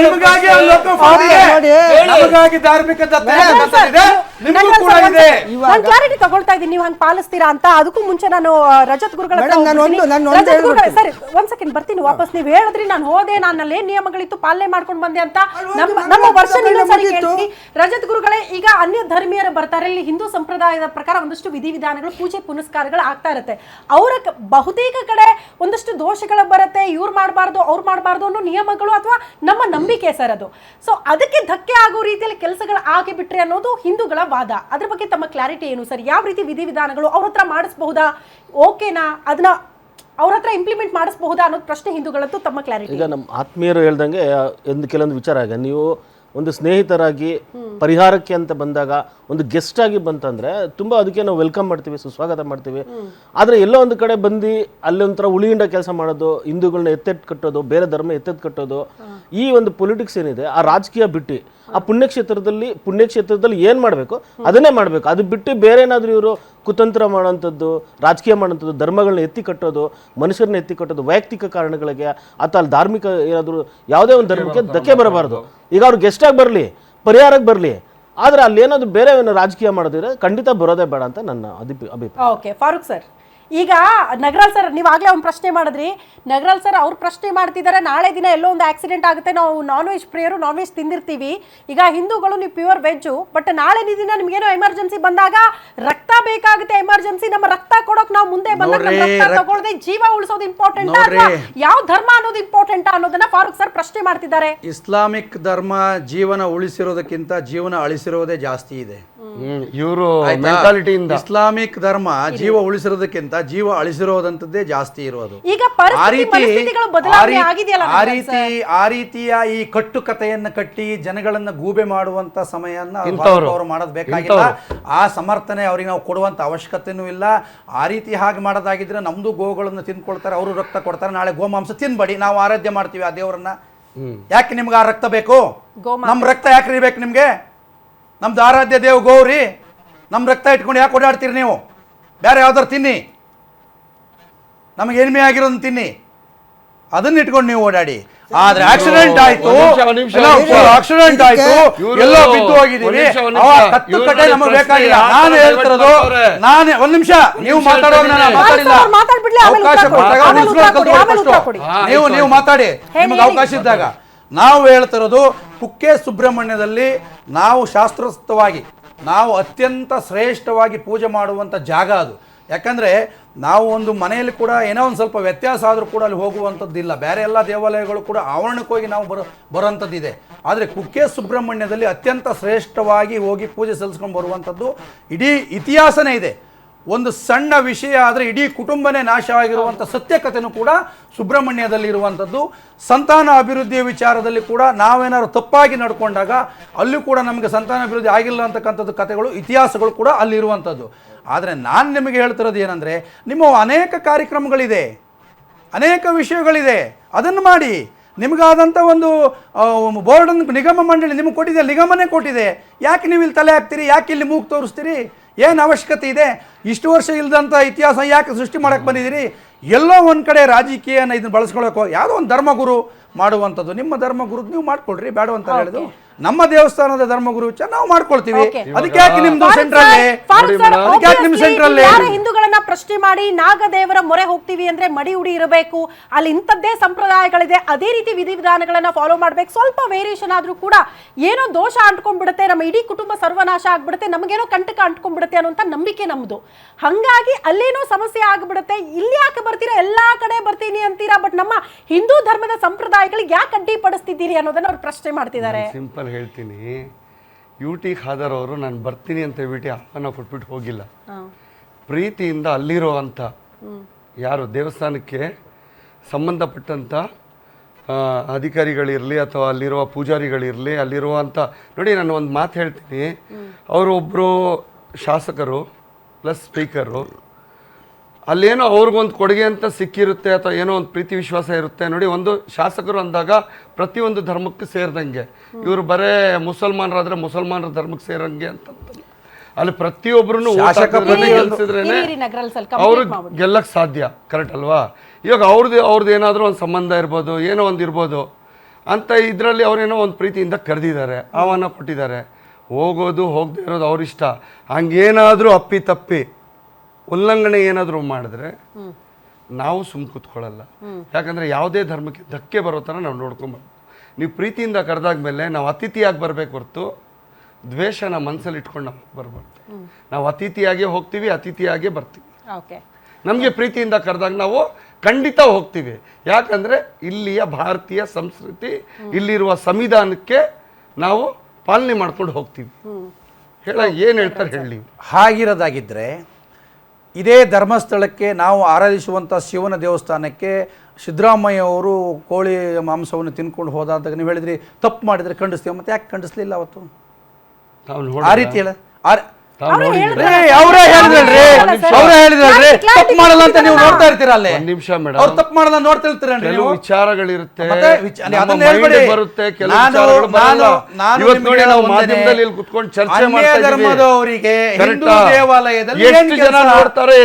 ನಿಮಗಾಗಿ ನಮಗಾಗಿ ಧಾರ್ಮಿಕ ಕ್ಲಾರಿಟಿ ತಗೊಳ್ತಾ ಇದ್ದೀನಿ, ನೀವು ಹಂಗೆ ಪಾಲಿಸ್ತೀರಾ ಅಂತ. ಅದಕ್ಕೂ ಮುಂಚೆ ನಾನು ರಜತ್ ಗುರುಗಳ ಸರಿ ಒಂದ್ ಸೆಕೆಂಡ್ ಬರ್ತೀನಿ ವಾಪಸ್. ನೀವು ಹೇಳಿದ್ರಿ ನಾನು ಹೋದೆ, ನಾನು ಏನ್ ನಿಯಮಗಳಿತ್ತು ಪಾಲನೆ ಮಾಡ್ಕೊಂಡು ಬಂದೆ ಅಂತ. ನಮ್ಮ ವರ್ಷ ರಜತ್ ಗುರುಗಳೇ, ಈಗ ಅನ್ಯ ಧರ್ಮೀಯರು ಬರ್ತಾರೆ, ಇಲ್ಲಿ ಹಿಂದೂ ಸಂಪ್ರದಾಯದ ಪ್ರಕಾರ ಒಂದಷ್ಟು ವಿಧಿವಿಧಾನಗಳು, ಪೂಜೆ ಪುನಸ್ಕಾರಗಳು ಆಗ್ತಾ ಇರುತ್ತೆ. ಅವರ ಬಹುತೇಕ ಕಡೆ ಒಂದಷ್ಟು ದೋಷಗಳು ಬರುತ್ತೆ, ಇವ್ರು ಮಾಡಬಾರ್ದು ಅವ್ರು ಮಾಡಬಾರ್ದು ಅನ್ನೋ ನಿಯಮಗಳು ಅಥವಾ ನಮ್ಮ ನಂಬಿಕೆ ಸರ್ ಅದು. ಸೊ ಅದಕ್ಕೆ ಧಕ್ಕೆ ಆಗೋ ರೀತಿಯಲ್ಲಿ ಕೆಲಸಗಳು ಆಗಿ ಬಿಟ್ರೆ ಅನ್ನೋದು ಹಿಂದೂಗಳ ವಾದ. ಅದ್ರ ಬಗ್ಗೆ ತಮ್ಮ ಕ್ಲಾರಿಟಿ ಏನು ಸರ್? ಯಾವ ರೀತಿ ವಿಧಿವಿಧಾನಗಳು ಅವ್ರ ಹತ್ರ ಮಾಡಿಸಬಹುದಾ, ಓಕೆನಾ, ಅದನ್ನ ಅವ್ರ ಹತ್ರ ಇಂಪ್ಲಿಮೆಂಟ್ ಮಾಡಿಸಬಹುದಾ ಅನ್ನೋದು ಪ್ರಶ್ನೆ ಹಿಂದೂಗಳದ್ದು. ತಮ್ಮ ಕ್ಲಾರಿಟಿ. ಈಗ ನಮ್ಮ ಆತ್ಮೀಯರು ಹೇಳ್ದಂಗೆ ಕೆಲವೊಂದು ವಿಚಾರ ಆಗ, ನೀವು ಒಂದು ಸ್ನೇಹಿತರಾಗಿ ಪರಿಹಾರಕ್ಕೆ ಅಂತ ಬಂದಾಗ ಒಂದು ಗೆಸ್ಟ್ ಆಗಿ ಬಂತಂದ್ರೆ ತುಂಬ ಅದಕ್ಕೆ ನಾವು ವೆಲ್ಕಮ್ ಮಾಡ್ತೀವಿ, ಸುಸ್ವಾಗತ ಮಾಡ್ತೀವಿ. ಆದರೆ ಎಲ್ಲೋ ಒಂದು ಕಡೆ ಬಂದು ಅಲ್ಲಿ ಒಂಥರ ಉಳಿಯಿಂದ ಕೆಲಸ ಮಾಡೋದು, ಹಿಂದೂಗಳನ್ನ ಎತ್ತೆತ್ತು ಕಟ್ಟೋದು, ಬೇರೆ ಧರ್ಮ ಎತ್ತೆತ್ತು ಕಟ್ಟೋದು, ಈ ಒಂದು ಪೊಲಿಟಿಕ್ಸ್ ಏನಿದೆ ಆ ರಾಜಕೀಯ ಬಿಟ್ಟು ಆ ಪುಣ್ಯಕ್ಷೇತ್ರದಲ್ಲಿ ಏನು ಮಾಡಬೇಕು ಅದನ್ನೇ ಮಾಡಬೇಕು. ಅದು ಬಿಟ್ಟು ಬೇರೆ ಏನಾದರೂ ಇವರು ಕುತಂತ್ರ ಮಾಡೋಂಥದ್ದು, ರಾಜಕೀಯ ಮಾಡೋಂಥದ್ದು, ಧರ್ಮಗಳನ್ನ ಎತ್ತಿ ಕಟ್ಟೋದು, ಮನುಷ್ಯರನ್ನ ಎತ್ತಿ ಕಟ್ಟೋದು ವೈಯಕ್ತಿಕ ಕಾರಣಗಳಿಗೆ ಅಥವಾ ಅಲ್ಲಿ ಧಾರ್ಮಿಕ ಏನಾದರೂ ಯಾವುದೇ ಒಂದು ಧರ್ಮಕ್ಕೆ ಧಕ್ಕೆ ಬರಬಾರ್ದು. ಈಗ ಅವ್ರು ಗೆಸ್ಟಾಗಿ ಬರಲಿ, ಪರಿಹಾರಕ್ಕೆ ಬರಲಿ, ಆದರೆ ಅಲ್ಲಿ ಏನಾದರೂ ಬೇರೆ ರಾಜಕೀಯ ಮಾಡೋದಿದ್ರೆ ಖಂಡಿತ ಬರೋದೇ ಬೇಡ ಅಂತ ನನ್ನ ಅಭಿಪ್ರಾಯ. ಓಕೆ ಫಾರೂಕ್ ಸರ್, ಈಗ ನಗರಾಲ್ ಸರ್ ನೀವು ಆಗ್ಲೇ ಒಂದು ಪ್ರಶ್ನೆ ಮಾಡಿದ್ರಿ. ನಗರಾಲ್ ಸರ್ ಅವ್ರು ಪ್ರಶ್ನೆ ಮಾಡ್ತಿದ್ದಾರೆ, ನಾಳೆ ದಿನ ಎಲ್ಲೋ ಒಂದು ಆಕ್ಸಿಡೆಂಟ್ ಆಗುತ್ತೆ, ನಾವು ನಾನ್ ವೆಜ್ ಪ್ರಿಯರು ನಾನ್ ವೆಜ್ ತಿಂದಿರ್ತೀವಿ. ಈಗ ಹಿಂದೂಗಳು ನೀವು ಪ್ಯೂರ್ ವೆಜ್ಜು, ಬಟ್ ನಾಳೆ ದಿನ ನಿಮ್ಗೇನೋ ಎಮರ್ಜೆನ್ಸಿ ಬಂದಾಗ ರಕ್ತ ಬೇಕಾಗುತ್ತೆ, ಎಮರ್ಜೆನ್ಸಿ, ನಮ್ಮ ರಕ್ತ ಕೊಡೋಕೆ ನಾವು ಮುಂದೆ ಬಂದಾಗ ರಕ್ತ ತಗೊಳ್ಳದೆ ಜೀವ ಉಳಿಸೋದು ಇಂಪಾರ್ಟೆಂಟ್, ಯಾವ ಧರ್ಮ ಅನ್ನೋದು ಇಂಪಾರ್ಟೆಂಟ್ ಅನ್ನೋದನ್ನ ಫಾರೂಕ್ ಸರ್ ಪ್ರಶ್ನೆ ಮಾಡ್ತಿದ್ದಾರೆ. ಇಸ್ಲಾಮಿಕ್ ಧರ್ಮ ಜೀವನ ಉಳಿಸಿರೋದಕ್ಕಿಂತ ಜೀವನ ಅಳಿಸಿರೋದೇ ಜಾಸ್ತಿ ಇದೆ. ಇವರು ಮೆಂಟಾಲಿಟಿಯಿಂದ ಇಸ್ಲಾಮಿಕ್ ಧರ್ಮ ಜೀವ ಉಳಿಸಿರೋದಕ್ಕಿಂತ ಜೀವ ಅಳಿಸಿರೋದಂತದ್ದೇ ಜಾಸ್ತಿ ಇರೋದು. ಈಗ ಆ ರೀತಿಯ ಈ ಕಟ್ಟುಕತೆಯನ್ನು ಕಟ್ಟಿ ಜನಗಳನ್ನ ಗೂಬೆ ಮಾಡುವಂತ ಸಮಯನ್ನ ಅವರು ಮಾಡೋದು ಬೇಕಾಗಿಲ್ಲ. ಆ ಸಮರ್ಥನೆ ಅವ್ರಿಗೆ ನಾವು ಕೊಡುವಂತ ಅವಶ್ಯಕತೆನೂ ಇಲ್ಲ. ಆ ರೀತಿ ಹಾಗೆ ಮಾಡೋದಾಗಿದ್ರೆ ನಮ್ದು ಗೋಗಳನ್ನು ತಿಂದ್ಕೊಳ್ತಾರೆ, ಅವರು ರಕ್ತ ಕೊಡ್ತಾರೆ, ನಾಳೆ ಗೋಮಾಂಸ ತಿನ್ಬೇಡಿ, ನಾವು ಆರಾಧ್ಯ ಮಾಡ್ತೀವಿ ಆ ದೇವರನ್ನ. ಯಾಕೆ ನಿಮ್ಗೆ ಆ ರಕ್ತ ಬೇಕು? ನಮ್ ರಕ್ತ ಯಾಕೆ ಇರ್ಬೇಕು ನಿಮ್ಗೆ? ನಮ್ದು ಆರಾಧ್ಯ ದೇವ್ ಗೌರಿ, ನಮ್ಮ ರಕ್ತ ಇಟ್ಕೊಂಡು ಯಾಕೆ ಓಡಾಡ್ತೀರಿ ನೀವು? ಬೇರೆ ಯಾವ್ದಾರು ತಿನ್ನಿ, ನಮಗೆ ಎನಿಮೆ ಆಗಿರೋದನ್ನ ತಿನ್ನಿ, ಅದನ್ನ ಇಟ್ಕೊಂಡು ನೀವು ಓಡಾಡಿ. ಆದ್ರೆ ಆಕ್ಸಿಡೆಂಟ್ ಆಯ್ತು, ಎಲ್ಲೋ ಬಿದ್ದು ಹೋಗಿದ್ದೀವಿ, ಕಟ್ಟೆ ನಮಗೆ ಬೇಕಾಗಿಲ್ಲ. ನಾನು ಹೇಳ್ತಿರೋದು, ನಾನೇ ಒಂದ್ ನಿಮಿಷ ನೀವು ಮಾತಾಡುವಾಗ ನಾನು ಮಾತಾಡಿಲ್ಲ, ಅವಕಾಶ ಕೊಟ್ಟಾಗ ನೀವು ಮಾತಾಡಿ, ನಿಮ್ಗೆ ಅವಕಾಶ ಇದ್ದಾಗ. ನಾವು ಹೇಳ್ತಿರೋದು ಕುಕ್ಕೆ ಸುಬ್ರಹ್ಮಣ್ಯದಲ್ಲಿ ನಾವು ಶಾಸ್ತ್ರೋಕ್ತವಾಗಿ ನಾವು ಅತ್ಯಂತ ಶ್ರೇಷ್ಠವಾಗಿ ಪೂಜೆ ಮಾಡುವಂಥ ಜಾಗ ಅದು. ಯಾಕಂದರೆ ನಾವು ಒಂದು ಮನೆಯಲ್ಲಿ ಕೂಡ ಏನೋ ಒಂದು ಸ್ವಲ್ಪ ವ್ಯತ್ಯಾಸ ಆದರೂ ಕೂಡ ಅಲ್ಲಿ ಹೋಗುವಂಥದ್ದಿಲ್ಲ. ಬೇರೆ ಎಲ್ಲ ದೇವಾಲಯಗಳು ಕೂಡ ಆವರಣಕ್ಕೆ ಹೋಗಿ ನಾವು ಬರೋಂಥದ್ದಿದೆ. ಆದರೆ ಕುಕ್ಕೆ ಸುಬ್ರಹ್ಮಣ್ಯದಲ್ಲಿ ಅತ್ಯಂತ ಶ್ರೇಷ್ಠವಾಗಿ ಹೋಗಿ ಪೂಜೆ ಸಲ್ಲಿಸ್ಕೊಂಡು ಬರುವಂಥದ್ದು ಇಡೀ ಇತಿಹಾಸನೇ ಇದೆ. ಒಂದು ಸಣ್ಣ ವಿಷಯ ಆದರೆ ಇಡೀ ಕುಟುಂಬನೇ ನಾಶವಾಗಿರುವಂಥ ಸತ್ಯಕಥೆನೂ ಕೂಡ ಸುಬ್ರಹ್ಮಣ್ಯದಲ್ಲಿ ಇರುವಂಥದ್ದು. ಸಂತಾನ ಅಭಿವೃದ್ಧಿಯ ವಿಚಾರದಲ್ಲಿ ಕೂಡ ನಾವೇನಾದ್ರು ತಪ್ಪಾಗಿ ನಡ್ಕೊಂಡಾಗ ಅಲ್ಲೂ ಕೂಡ ನಮಗೆ ಸಂತಾನ ಅಭಿವೃದ್ಧಿ ಆಗಿಲ್ಲ ಅಂತಕ್ಕಂಥದ್ದು ಕಥೆಗಳು, ಇತಿಹಾಸಗಳು ಕೂಡ ಅಲ್ಲಿರುವಂಥದ್ದು. ಆದರೆ ನಾನು ನಿಮಗೆ ಹೇಳ್ತಿರೋದು ಏನಂದರೆ, ನಿಮ್ಮ ಅನೇಕ ಕಾರ್ಯಕ್ರಮಗಳಿದೆ, ಅನೇಕ ವಿಷಯಗಳಿದೆ, ಅದನ್ನು ಮಾಡಿ. ನಿಮಗಾದಂಥ ಒಂದು ಬೋರ್ಡನ್ನು ನಿಗಮ ಮಂಡಳಿ ನಿಮಗೆ ಕೊಟ್ಟಿದೆ, ನಿಗಮನೇ ಕೊಟ್ಟಿದೆ. ಯಾಕೆ ನೀವು ಇಲ್ಲಿ ತಲೆ ಹಾಕ್ತೀರಿ? ಯಾಕೆ ಇಲ್ಲಿ ಮೂಗು ತೋರಿಸ್ತೀರಿ? ಏನು ಅವಶ್ಯಕತೆ ಇದೆ? ಇಷ್ಟು ವರ್ಷ ಇಲ್ಲದಂಥ ಇತಿಹಾಸ ಯಾಕೆ ಸೃಷ್ಟಿ ಮಾಡೋಕ್ಕೆ ಬಂದಿದ್ದೀರಿ? ಎಲ್ಲೋ ಒಂದು ಕಡೆ ರಾಜಕೀಯನ ಇದನ್ನು ಬಳಸ್ಕೊಳ್ಳೋಕೆ ಯಾವುದೋ ಒಂದು ಧರ್ಮಗುರು ಮಾಡುವಂಥದ್ದು. ನಿಮ್ಮ ಧರ್ಮಗುರು ನೀವು ಮಾಡ್ಕೊಳ್ರಿ, ಬೇಡ ಅಂತ ಹೇಳಿದ್ರು. ನಮ್ಮ ದೇವಸ್ಥಾನದ ಧರ್ಮಗುರು ವಿಚಾರ ನಾವು ಮಾಡ್ಕೊಳ್ತೀವಿ. ಅದಕ್ಕೆ ಯಾಕೆ ನಿಮ್ದು ಸೆಂಟ್ರಲ್ಲಿ ಹಿಂದೂಗಳನ್ನ ಪ್ರಶ್ನೆ ಮಾಡಿ ನಾಗದೇವರ ಮೊರೆ ಹೋಗ್ತೀವಿ ಅಂದ್ರೆ ಮಡಿ ಉಡಿ ಇರಬೇಕು, ಅಲ್ಲಿ ಇಂಥದ್ದೇ ಸಂಪ್ರದಾಯಗಳಿದೆ, ಅದೇ ರೀತಿ ವಿಧಿವಿಧಾನಗಳನ್ನ ಫಾಲೋ ಮಾಡ್ಬೇಕು. ಸ್ವಲ್ಪ ವೇರಿಯೇಷನ್ ಆದ್ರೂ ಕೂಡ ಏನೋ ದೋಷ ಅಂಟ್ಕೊಂಡ್ಬಿಡುತ್ತೆ, ನಮ್ಮ ಇಡೀ ಕುಟುಂಬ ಸರ್ವನಾಶ ಆಗ್ಬಿಡುತ್ತೆ, ನಮಗೇನೋ ಕಂಟಕ ಅಂಟ್ಕೊಂಡ್ಬಿಡುತ್ತೆ ಅನ್ನೋಂಥ ನಂಬಿಕೆ ನಮ್ದು. ಹಂಗಾಗಿ ಅಲ್ಲೇನೋ ಸಮಸ್ಯೆ ಆಗ್ಬಿಡುತ್ತೆ. ಇಲ್ಲಿ ಯಾಕೆ ಬರ್ತೀರಾ? ಎಲ್ಲಾ ಕಡೆ ಬರ್ತೀನಿ ಅಂತೀರಾ, ಬಟ್ ನಮ್ಮ ಹಿಂದೂ ಧರ್ಮದ ಸಂಪ್ರದಾಯಗಳಿಗೆ ಯಾಕೆ ಅಡ್ಡಿಪಡಿಸ್ತಿದ್ದೀರಿ ಅನ್ನೋದನ್ನ ಅವ್ರು ಪ್ರಶ್ನೆ ಮಾಡ್ತಿದ್ದಾರೆ. ಸಿಂಪಲ್ ಹೇಳ್ತೀನಿ, ಯುಟಿ ಖಾದರ್ ಅವರು ನಾನು ಬರ್ತೀನಿ ಅಂತ ಹೇಳ್ಬಿಟ್ಟು ಆಹ್ವಾನ ಕೊಟ್ಬಿಟ್ಟು ಹೋಗಿಲ್ಲ. ಪ್ರೀತಿಯಿಂದ ಅಲ್ಲಿರುವಂಥ ಯಾರು ದೇವಸ್ಥಾನಕ್ಕೆ ಸಂಬಂಧಪಟ್ಟಂಥ ಅಧಿಕಾರಿಗಳಿರಲಿ ಅಥವಾ ಅಲ್ಲಿರುವ ಪೂಜಾರಿಗಳಿರಲಿ, ಅಲ್ಲಿರುವಂಥ ನೋಡಿ, ನಾನು ಒಂದು ಮಾತು ಹೇಳ್ತೀನಿ, ಅವರು ಒಬ್ಬರು ಶಾಸಕರು ಪ್ಲಸ್ ಸ್ಪೀಕರು, ಅಲ್ಲೇನೋ ಅವ್ರಿಗೊಂದು ಕೊಡುಗೆ ಅಂತ ಸಿಕ್ಕಿರುತ್ತೆ ಅಥವಾ ಏನೋ ಒಂದು ಪ್ರೀತಿ ವಿಶ್ವಾಸ ಇರುತ್ತೆ. ನೋಡಿ, ಒಂದು ಶಾಸಕರು ಅಂದಾಗ ಪ್ರತಿಯೊಂದು ಧರ್ಮಕ್ಕೆ ಸೇರಿದಂಗೆ, ಇವರು ಬರೇ ಮುಸಲ್ಮಾನರಾದರೆ ಮುಸಲ್ಮಾನರ ಧರ್ಮಕ್ಕೆ ಸೇರಂಗೆ ಅಂತ ಅಲ್ಲಿ ಪ್ರತಿಯೊಬ್ಬರೂ ಗೆಲ್ಸಿದ್ರೇನೆ ಅವರು ಗೆಲ್ಲಕ್ಕೆ ಸಾಧ್ಯ. ಕರೆಕ್ಟ್ ಅಲ್ವಾ? ಇವಾಗ ಅವ್ರದ್ದು ಏನಾದರೂ ಒಂದು ಸಂಬಂಧ ಇರ್ಬೋದು, ಏನೋ ಒಂದು ಇರ್ಬೋದು. ಅಂತ ಇದರಲ್ಲಿ ಅವರೇನೋ ಒಂದು ಪ್ರೀತಿಯಿಂದ ಕರೆದಿದ್ದಾರೆ, ಆಹ್ವಾನ ಕೊಟ್ಟಿದ್ದಾರೆ. ಹೋಗೋದು ಹೋಗದೆ ಇರೋದು ಅವ್ರಿಷ್ಟ. ಹಂಗೇನಾದರೂ ಅಪ್ಪಿ ತಪ್ಪಿ ಉಲ್ಲಂಘನೆ ಏನಾದರೂ ಮಾಡಿದ್ರೆ ನಾವು ಸುಮ್ಮನೆ ಕೂತ್ಕೊಳ್ಳಲ್ಲ. ಯಾಕಂದರೆ ಯಾವುದೇ ಧರ್ಮಕ್ಕೆ ಧಕ್ಕೆ ಬರೋ ಥರ ನಾವು ನೋಡ್ಕೊಂಬರ್ತೀವಿ. ನೀವು ಪ್ರೀತಿಯಿಂದ ಕರೆದಾದ್ಮೇಲೆ ನಾವು ಅತಿಥಿಯಾಗಿ ಬರಬೇಕು ಹೊರತು ದ್ವೇಷನ ಮನಸ್ಸಲ್ಲಿ ಇಟ್ಕೊಂಡು ನಾವು ಬರಬಾರ್ದು. ನಾವು ಅತಿಥಿಯಾಗೇ ಹೋಗ್ತೀವಿ, ಅತಿಥಿಯಾಗೇ ಬರ್ತೀವಿ. ಓಕೆ, ನಮಗೆ ಪ್ರೀತಿಯಿಂದ ಕರೆದಾಗ ನಾವು ಖಂಡಿತ ಹೋಗ್ತೀವಿ. ಯಾಕಂದರೆ ಇಲ್ಲಿಯ ಭಾರತೀಯ ಸಂಸ್ಕೃತಿ, ಇಲ್ಲಿರುವ ಸಂವಿಧಾನಕ್ಕೆ ನಾವು ಪಾಲನೆ ಮಾಡ್ಕೊಂಡು ಹೋಗ್ತೀವಿ. ಏನು ಹೇಳ್ತಾರೆ ಹೇಳಿ. ಹಾಗಿರೋದಾಗಿದ್ದರೆ ಇದೇ ಧರ್ಮಸ್ಥಳಕ್ಕೆ ನಾವು ಆರಾಧಿಸುವಂಥ ಶಿವನ ದೇವಸ್ಥಾನಕ್ಕೆ ಸಿದ್ದರಾಮಯ್ಯ ಅವರು ಕೋಳಿ ಮಾಂಸವನ್ನು ತಿನ್ಕೊಂಡು ಹೋದಾಗ ನೀವು ಹೇಳಿದ್ರಿ ತಪ್ಪು ಮಾಡಿದರೆ ಖಂಡಿಸ್ತೀವಿ, ಮತ್ತೆ ಯಾಕೆ ಖಂಡಿಸ್ಲಿಲ್ಲ ಅವತ್ತು? ಆ ರೀತಿ ಹೇಳ ಅವರೇ ಹೇಳಿದ್ರಲ್ರಿ ತಪ್ಪು ಮಾಡಲ್ಲ ಅಂತ ನೀವು ನೋಡ್ತಾ ಇರ್ತೀರ ಅಲ್ಲೇ. ಒಂದ್ ನಿಮಿಷ ಮೇಡಮ್, ಅವ್ರು ತಪ್ಪು ಮಾಡಲ್ಲ ನೋಡ್ತಾ ಇರ್ತೀರ. ಕೆಲವು ವಿಚಾರಗಳಿರುತ್ತೆ, ಅದನ್ನ ಹೇಳ್ಬೇಡಿ. ಬರುತ್ತೆ, ಕೆಲವು ವಿಚಾರಗಳು ಬರಲ್ಲ. ಇವತ್ತು ನೋಡಿ ನಾವು ಮಾಧ್ಯಮದಲ್ಲಿ ಇಲ್ಲಿ ಕುತ್ಕೊಂಡು ಚರ್ಚೆ ಮಾಡ್ತಾ ಇದ್ದೀವಿ. ಧರ್ಮದವರಿಗೆ ಹಿಂದೂ ದೇವಾಲಯದಲ್ಲಿ ಎಷ್ಟು ಜನ ನೋಡ್ತಾರೆ,